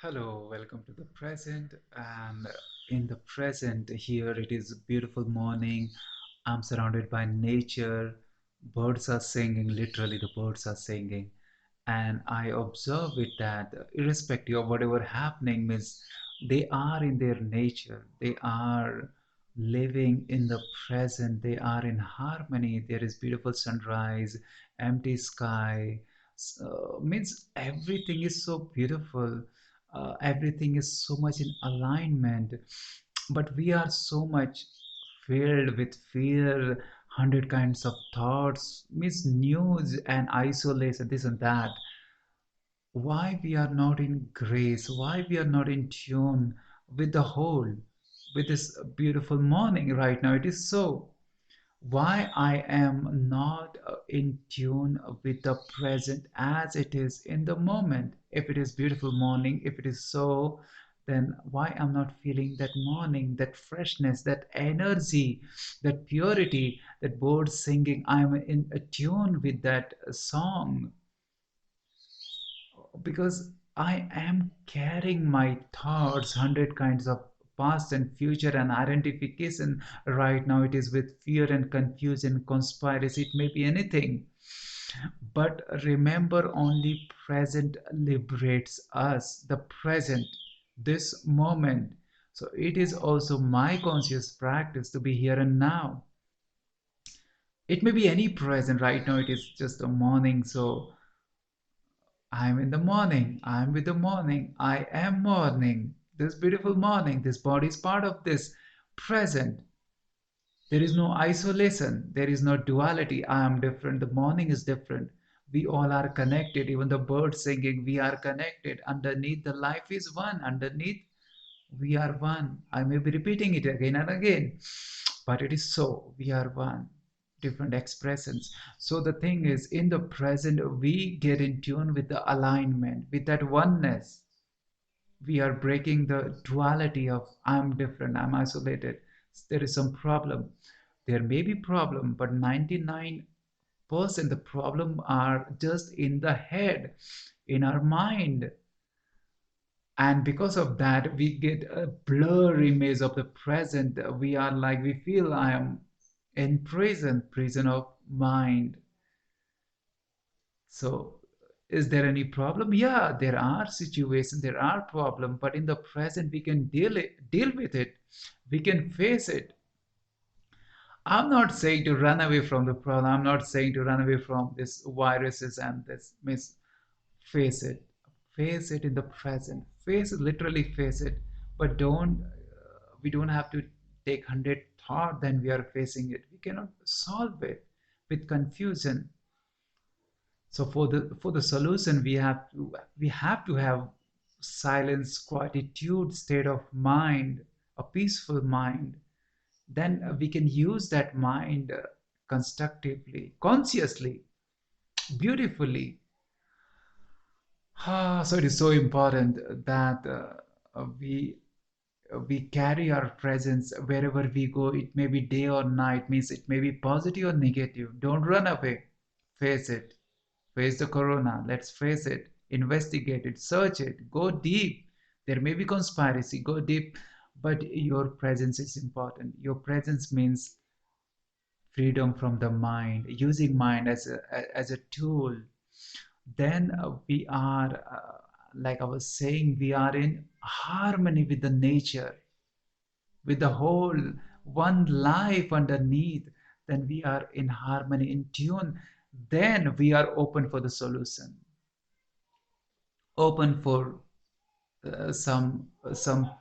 Hello, welcome to the present. And in the present, here it is a beautiful morning. I'm surrounded by nature. Birds are singing, literally, the birds are singing. And I observe it that irrespective of whatever happening, means they are in their nature. They are living in the present. They are in harmony. There is beautiful sunrise, empty sky. Means everything is so beautiful, everything is so much in alignment, but we are so much filled with fear, hundred kinds of thoughts, means news and isolation, this and that. Why we are not in grace, why we are not in tune with the whole, with this beautiful morning right now? It is so, why I am not in tune with the present as it is in the moment. If it is beautiful morning, if it is so, then why I'm not feeling that morning, that freshness, that energy, that purity, that birds singing? I'm in a tune with that song because I am carrying my thoughts, hundred kinds of past and future and identification. Right now, it is with fear and confusion, conspiracy, it may be anything. But remember, only present liberates us, the present, this moment. So it is also my conscious practice to be here and now. It may be any present. Right now, it is just a morning. So I'm in the morning. I'm with the morning. I am morning. This beautiful morning. This body is part of this present. There is no isolation. There is no duality. I am different. The morning is different. We all are connected. Even the birds singing, we are connected. Underneath, the life is one. Underneath, we are one. I may be repeating it again and again, but it is so. We are one. Different expressions. So the thing is, in the present, we get in tune with the alignment, with that oneness. We are breaking the duality of I'm different, I'm isolated. There is some problem. There may be problem, but 99% the problem are just in the head, in our mind. And because of that, we get a blur image of the present. We are like, we feel I am in prison of mind. So is there any problem? Yeah, there are situations, there are problems, but in the present we can deal with it. We can face it. I'm not saying to run away from the problem. I'm not saying to run away from this viruses and this miss. Face it. Face it in the present. Face it, literally face it. But don't. We don't have to take 100 thought. Then we are facing it. We cannot solve it with confusion. So for the solution, we have to have silence, quietude, state of mind, a peaceful mind. Then we can use that mind constructively, consciously, beautifully. So it is so important that we carry our presence wherever we go. It may be day or night, means it may be positive or negative. Don't run away. Face it. Face the corona. Let's face it. Investigate it. Search it. Go deep. There may be conspiracy. Go deep. But your presence is important. Your presence means freedom from the mind, using mind as a tool. Then we are, like I was saying, we are in harmony with the nature, with the whole one life underneath. Then we are in harmony, in tune. Then we are open for the solution, open for some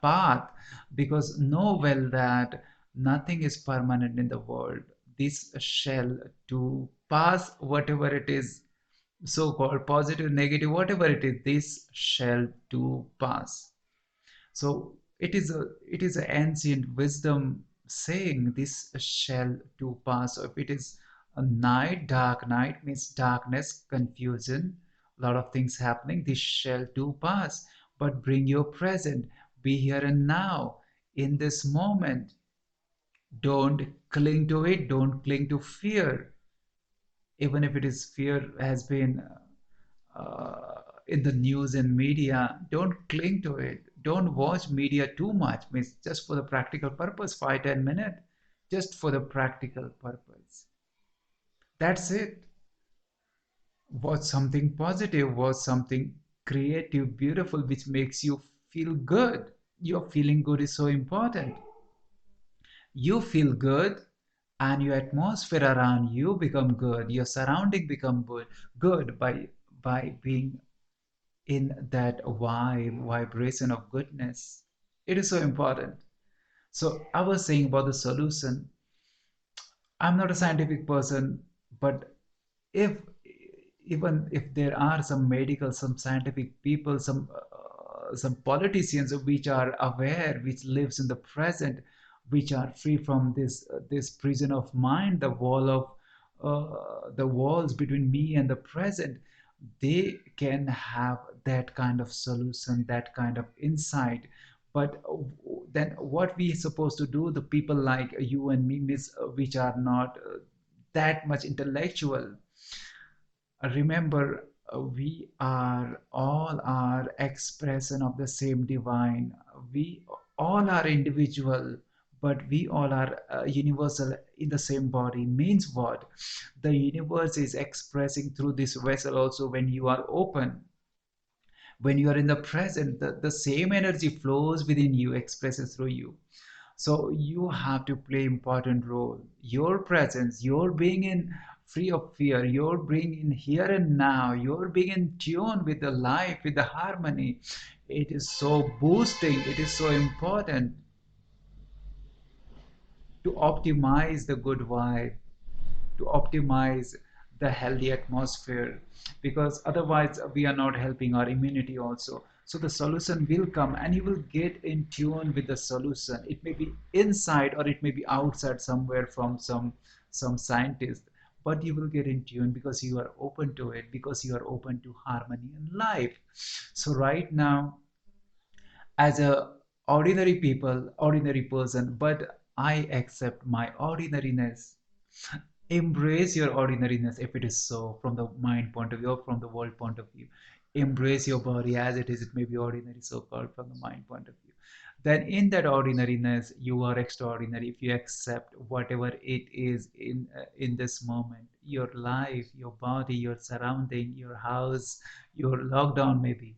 path, because know well that nothing is permanent in the world. This shell to pass, whatever it is, so called positive, negative, whatever it is, this shall to pass. So it is an ancient wisdom saying, this shall to pass. So if it is a night, dark night means darkness, confusion, a lot of things happening, this shall to pass. But bring your present, be here and now, in this moment. Don't cling to it, don't cling to fear. Even if it is fear has been in the news and media. Don't cling to it. Don't watch media too much. Means just for the practical purpose, 5 10 minutes, just for the practical purpose. That's it. Watch something positive. Watch something creative, beautiful, which makes you feel good. Your feeling good is so important. You feel good, and your atmosphere around you become good. Your surrounding become good by being in that vibration of goodness. It is so important. So I was saying about the solution. I'm not a scientific person, but if even if there are some medical, some scientific people, some politicians which are aware, which lives in the present, which are free from this prison of mind, the walls between me and the present, they can have that kind of solution, that kind of insight. But then what we supposed to do, the people like you and me, which are not that much intellectual, remember, we are all are expression of the same divine. We all are individual, but we all are universal in the same body. Means what? The universe is expressing through this vessel also. When you are open, when you are in the present, the same energy flows within you, expresses through you. So you have to play important role. Your presence, your being in free of fear, your being in here and now, your being in tune with the life, with the harmony, it is so boosting, it is so important to optimize the good vibe, to optimize the healthy atmosphere, because otherwise we are not helping our immunity also. So the solution will come, and you will get in tune with the solution. It may be inside or it may be outside somewhere from some scientist, but you will get in tune because you are open to it, because you are open to harmony in life. So right now, as a ordinary person, but I accept my ordinariness. Embrace your ordinariness if it is so, from the mind point of view or from the world point of view. Embrace your body as it is. It may be ordinary, so called, from the mind point of view. Then in that ordinariness you are extraordinary if you accept whatever it is in this moment, your life, your body, your surrounding, your house, your lockdown maybe.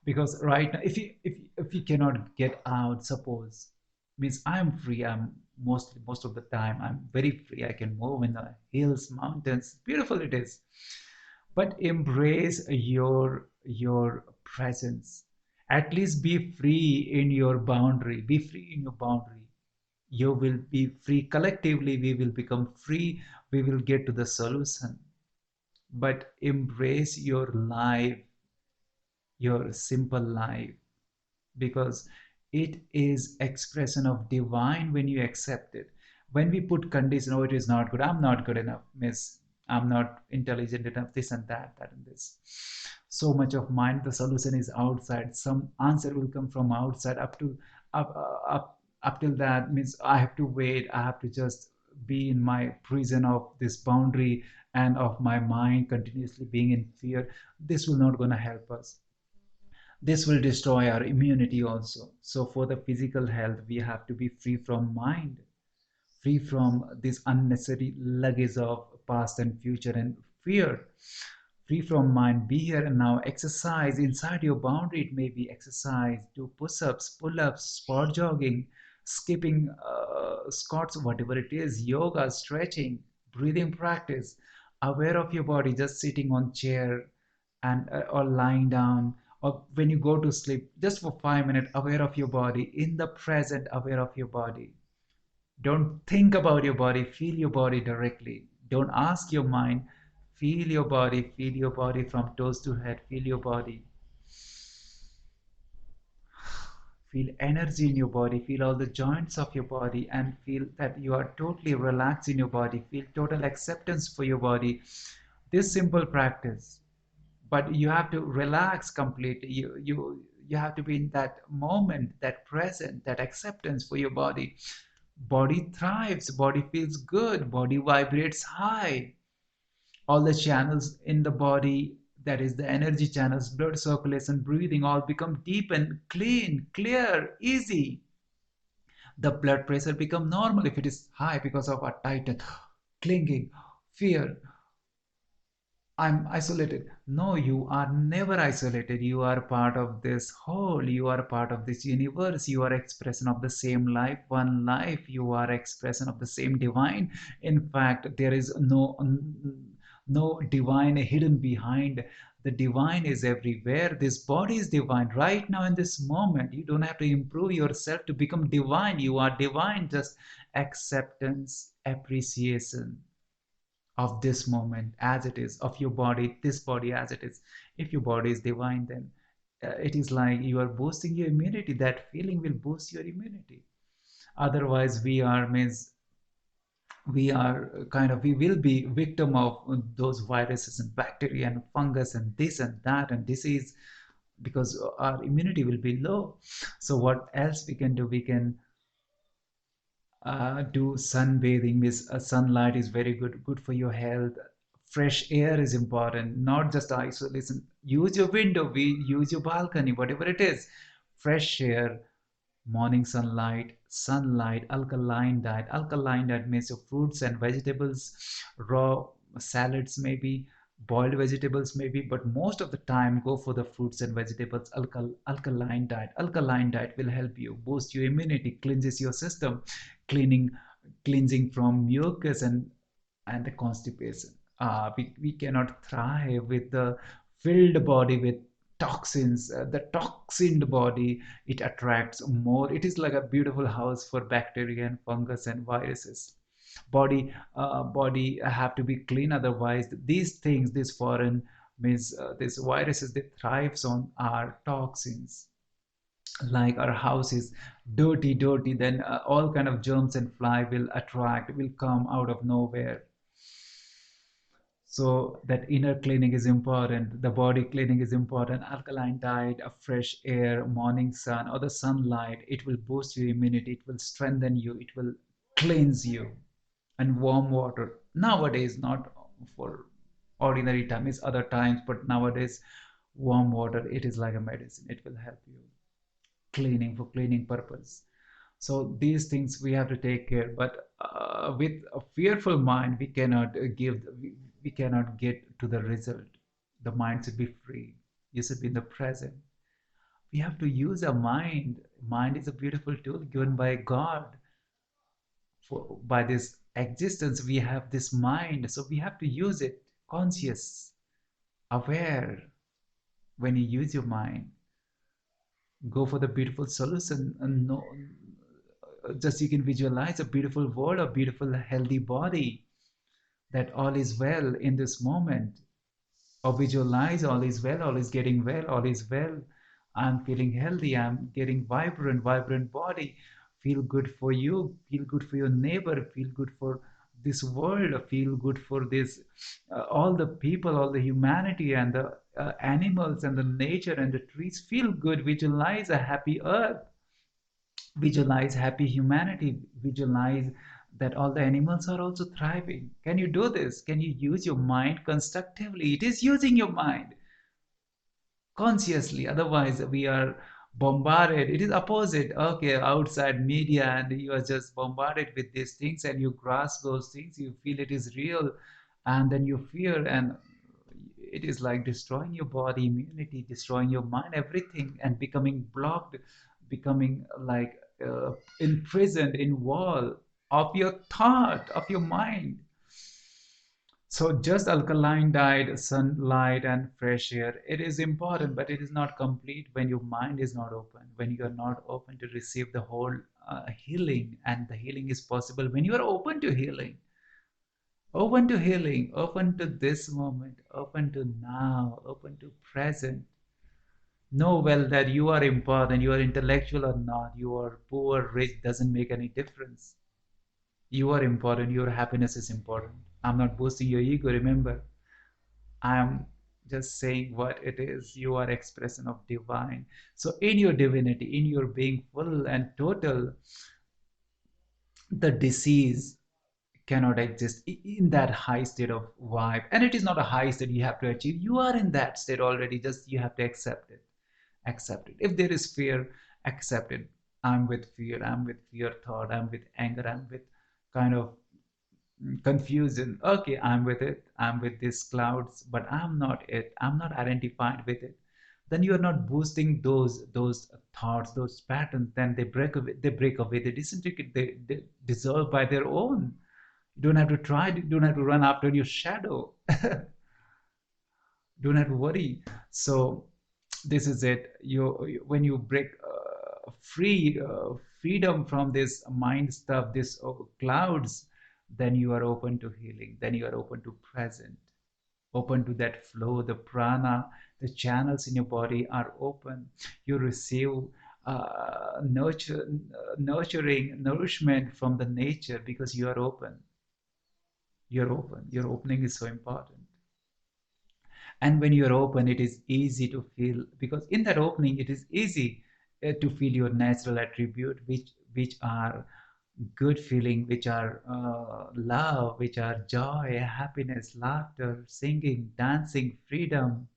Because right now, if you cannot get out, suppose, means I'm free. I'm most of the time I'm very free. I can move in the hills, mountains, beautiful it is. But embrace your presence. At least be free in your boundary. Be free in your boundary. You will be free. Collectively we will become free. We will get to the solution. But embrace your life, your simple life, because it is expression of divine when you accept it. When we put condition, oh, it is not good, I'm not good enough, miss, I'm not intelligent enough, this and that and this, so much of mind, the solution is outside. Some answer will come from outside. Up till that means I have to wait, I have to just be in my prison of this boundary and of my mind continuously being in fear. This will not gonna help us. This will destroy our immunity also. So for the physical health, we have to be free from mind, free from this unnecessary luggage of past and future and fear. Free from mind, be here and now. Exercise inside your boundary. It may be exercise, do push-ups, pull-ups, sport jogging, skipping, squats, whatever it is, yoga, stretching, breathing practice. Aware of your body, just sitting on chair and or lying down, or when you go to sleep, just for 5 minutes, aware of your body, in the present, aware of your body. Don't think about your body, feel your body directly. Don't ask your mind, feel your body from toes to head, feel your body. Feel energy in your body, feel all the joints of your body, and feel that you are totally relaxed in your body. Feel total acceptance for your body. This simple practice, but you have to relax completely. You have to be in that moment, that present, that acceptance for your body. Body thrives, body feels good, body vibrates high. All the channels in the body, That is the energy channels, blood circulation, breathing all become deep and clean, clear, easy. The blood pressure become normal if it is high because of a tighten, clinging, fear. I'm isolated. No, you are never isolated. You are part of this whole. You are part of this universe. You are expression of the same life, one life. You are expression of the same divine. In fact, there is no divine hidden behind. The divine is everywhere. This body is divine right now in this moment. You don't have to improve yourself to become divine. You are divine. Just acceptance, appreciation of this moment as it is, of your body, this body as it is. If your body is divine, then it is like you are boosting your immunity. That feeling will boost your immunity. Otherwise, we are means we are kind of we will be victim of those viruses and bacteria and fungus and this and that and disease because our immunity will be low. So what else we can do? We can do sunbathing. Means sunlight is very good for your health. Fresh air is important, not just isolation. Use your window, we use your balcony, whatever it is. Fresh air, morning sunlight, alkaline diet means your fruits and vegetables, raw salads maybe, boiled vegetables maybe, but most of the time go for the fruits and vegetables. Alkaline diet will help you boost your immunity, cleanses your system, cleaning cleansing from mucus and the constipation. We cannot thrive with the filled body with toxins. The toxined body, it attracts more. It is like a beautiful house for bacteria and fungus and viruses. Body have to be clean, otherwise these things, this foreign means these viruses, they thrives on our toxins. Like our house is dirty, then all kind of germs and fly will attract, will come out of nowhere. So that inner cleaning is important, the body cleaning is important. Alkaline diet, a fresh air, morning sun or the sunlight, it will boost your immunity, it will strengthen you, it will cleanse you. And warm water nowadays, not for ordinary time, it's other times, but nowadays warm water, it is like a medicine, it will help you cleaning, for cleaning purpose. So these things we have to take care, but with a fearful mind we cannot we cannot get to the result. The mind should be free, you should be in the present. We have to use our mind. Mind is a beautiful tool given by God. For by this existence we have this mind, so we have to use it conscious, aware. When you use your mind, go for the beautiful solution, and no, just you can visualize a beautiful world, a beautiful healthy body, that all is well in this moment. Or visualize all is well, all is getting well, all is well. I'm feeling healthy, I'm getting vibrant body. Feel good for you, feel good for your neighbor, feel good for this world, feel good for this all the people, all the humanity and the animals and the nature and the trees. Feel good, visualize a happy earth, visualize happy humanity, visualize that all the animals are also thriving. Can you do this? Can you use your mind constructively? It is using your mind consciously, otherwise we are bombarded. It is opposite, okay, outside media, and you are just bombarded with these things and you grasp those things, you feel it is real, and then you fear, and it is like destroying your body immunity, destroying your mind, everything, and becoming blocked, becoming like imprisoned in wall of your thought, of your mind. So just alkaline diet, sunlight and fresh air, it is important, but it is not complete when your mind is not open, when you are not open to receive the whole healing. And the healing is possible when you are open to healing, open to this moment, open to now, open to present. Know well that you are important, you are intellectual or not, you are poor, rich, doesn't make any difference. You are important, your happiness is important. I'm not boosting your ego, remember. I'm just saying what it is. You are expression of divine. So in your divinity, in your being full and total, the disease cannot exist in that high state of vibe. And it is not a high state you have to achieve. You are in that state already. Just you have to accept it. Accept it. If there is fear, accept it. I'm with fear. I'm with fear thought. I'm with anger. I'm with kind of confusion. Okay, I'm with it. I'm with these clouds, but I'm not it. I'm not identified with it. Then you are not boosting those thoughts, those patterns. Then they break away. They break away. They disintegrate. They dissolve by their own. You don't have to try. You don't have to run after your shadow. Don't have to worry. So this is it. When you break freedom from this mind stuff, this clouds, then you are open to healing. Then you are open to present, open to that flow. The prana, the channels in your body are open. You receive nurturing nourishment from the nature because you are open. You're open. Your opening is so important. And when you're open, it is easy to feel, because in that opening it is easy to feel your natural attribute, which are good feeling, which are love, which are joy, happiness, laughter, singing, dancing, freedom.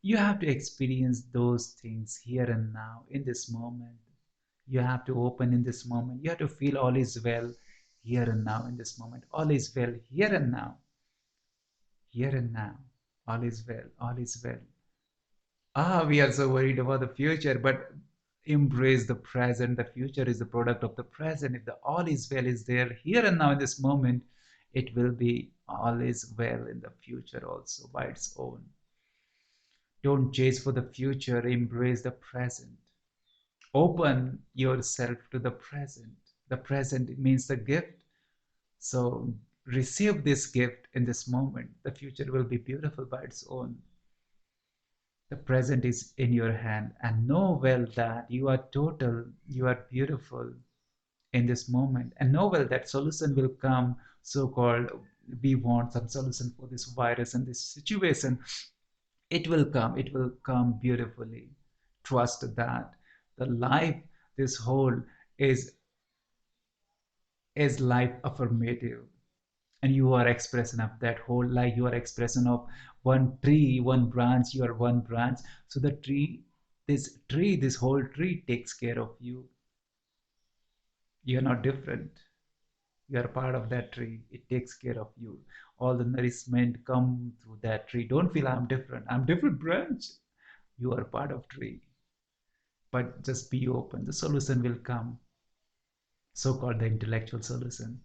You have to experience those things here and now in this moment. You have to open in this moment. You have to feel all is well here and now in this moment. All is well here and now. Here and now, all is well, all is well. We are so worried about the future, but embrace the present. The future is the product of the present. If the all is well is there here and now in this moment, it will be all is well in the future also by its own. Don't chase for the future, embrace the present. Open yourself to the present. The present means the gift. So receive this gift in this moment. The future will be beautiful by its own. The present is in your hand, and know well that you are total, you are beautiful in this moment, and know well that solution will come. So called, we want some solution for this virus and this situation. It will come beautifully. Trust that the life, this whole is life affirmative, and you are expression of that whole, like you are expression of one tree, one branch. You are one branch. So the tree, this whole tree takes care of you. You are not different. You are part of that tree. It takes care of you. All the nourishment come through that tree. Don't feel I'm different. I'm different branch. You are part of tree. But just be open. The solution will come. So called the intellectual solution.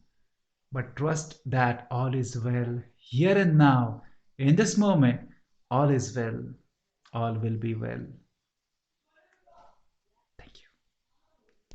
But trust that all is well here and now. In this moment, all is well. All will be well.